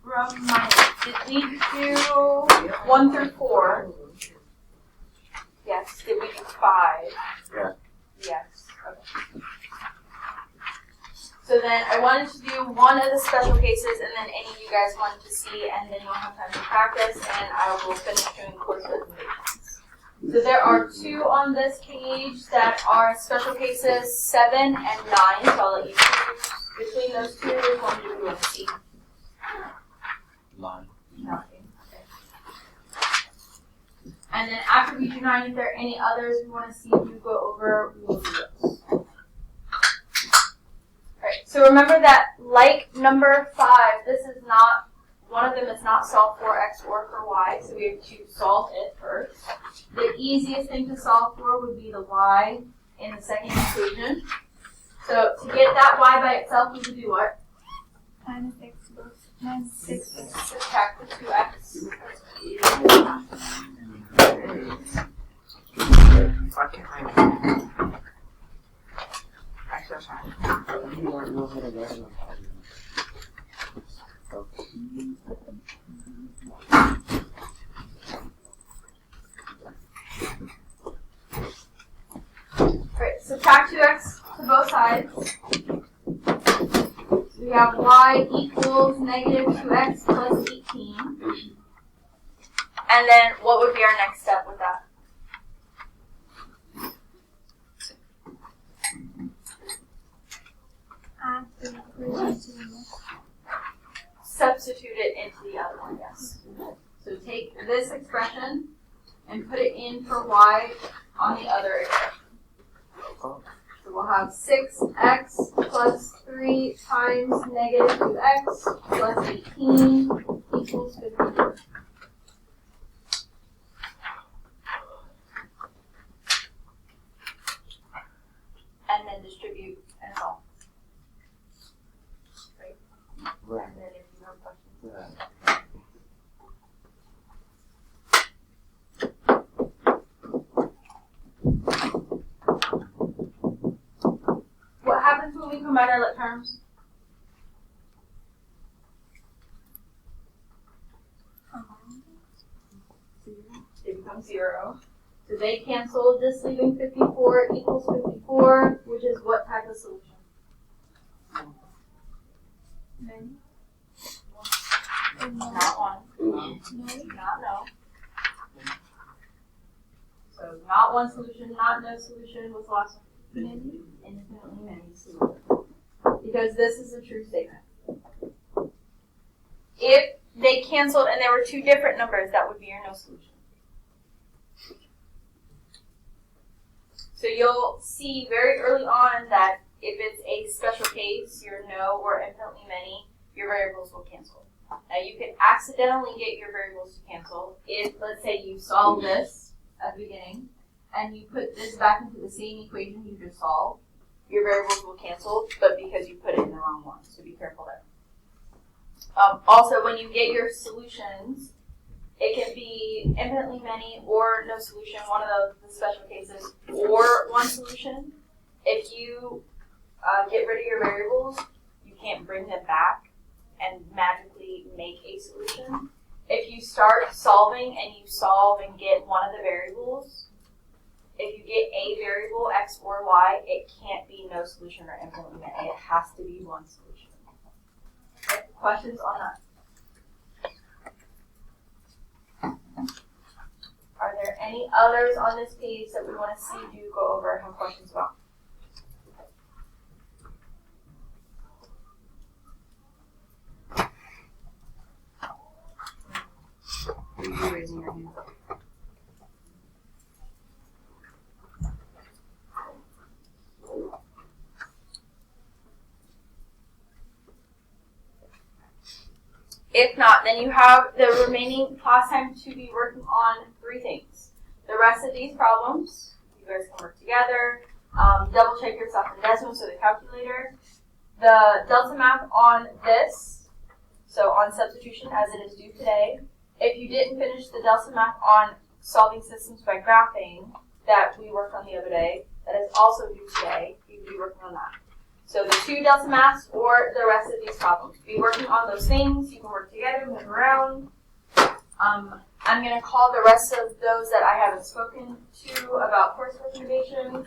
Remind me, did we do 1 through 4? Yes. Did we do 5? Yeah. Yes. Okay. So then I wanted to do one of the special cases, and then any of you guys wanted to see, and then you'll have time to practice, and I will finish doing course recommendations. So there are 2 on this page that are special cases 7 and 9. So I'll let you choose between those 2. Which one do you want to see? 9. 9. Okay. And then after we do 9, if there are any others we want to see you go over, we will do those. Alright, so remember that like number 5, this is not, one of them is not solve for x or for y, so we have to solve it first. The easiest thing to solve for would be the y in the second equation. So to get that y by itself, we would do what? Minus 6. Subtract the 2x. Okay, fine. Actually, that's fine. You want to know how to write it. Alright, subtract 2x to both sides. So we have y equals negative 2x plus 18. And then what would be our next step with that? Add the equation to the left. Substitute it into the other one, yes. So take this expression and put it in for y on the other expression. So we'll have 6x plus 3 times negative 2x plus 18 equals 54. And then distribute and solve. Right. And then if you have questions. Yeah. What happens when we combine our lit terms? They become 0. So they cancel, just leaving 54 equals 54, which is what type of solution? Many. Not 1. No. Not no. So not 1 solution, not no solution. What's the last one? Many. Infinitely many solutions. Because this is a true statement. If they canceled and there were 2 different numbers, that would be your no solution. So you'll see very early on that if it's a special case, your no or infinitely many, your variables will cancel. Now you can accidentally get your variables to cancel if, let's say, you solve this at the beginning and you put this back into the same equation you just solved, your variables will cancel, but because you put it in the wrong one, so be careful there. Also, when you get your solutions, it can be infinitely many or no solution, one of the special cases, or 1 solution. If you get rid of your variables, you can't bring them back and magically make a solution. If you start solving and you solve and get one of the variables, if you get a variable, x or y, it can't be no solution or infinitely many. It has to be 1 solution. Okay, questions on that? Are there any others on this page that we want to see you go over and have questions about? Are you raising your hand? If not, then you have the remaining class time to be working on 3 things. The rest of these problems, you guys can work together, double check yourself in Desmos or the calculator. The delta math on this, so on substitution as it is due today. If you didn't finish the delta math on solving systems by graphing that we worked on the other day, that is also due today. You can be working on that. So the 2 delta mass or the rest of these problems. Be working on those things. You can work together, move around. I'm going to call the rest of those that I haven't spoken to about course recommendation.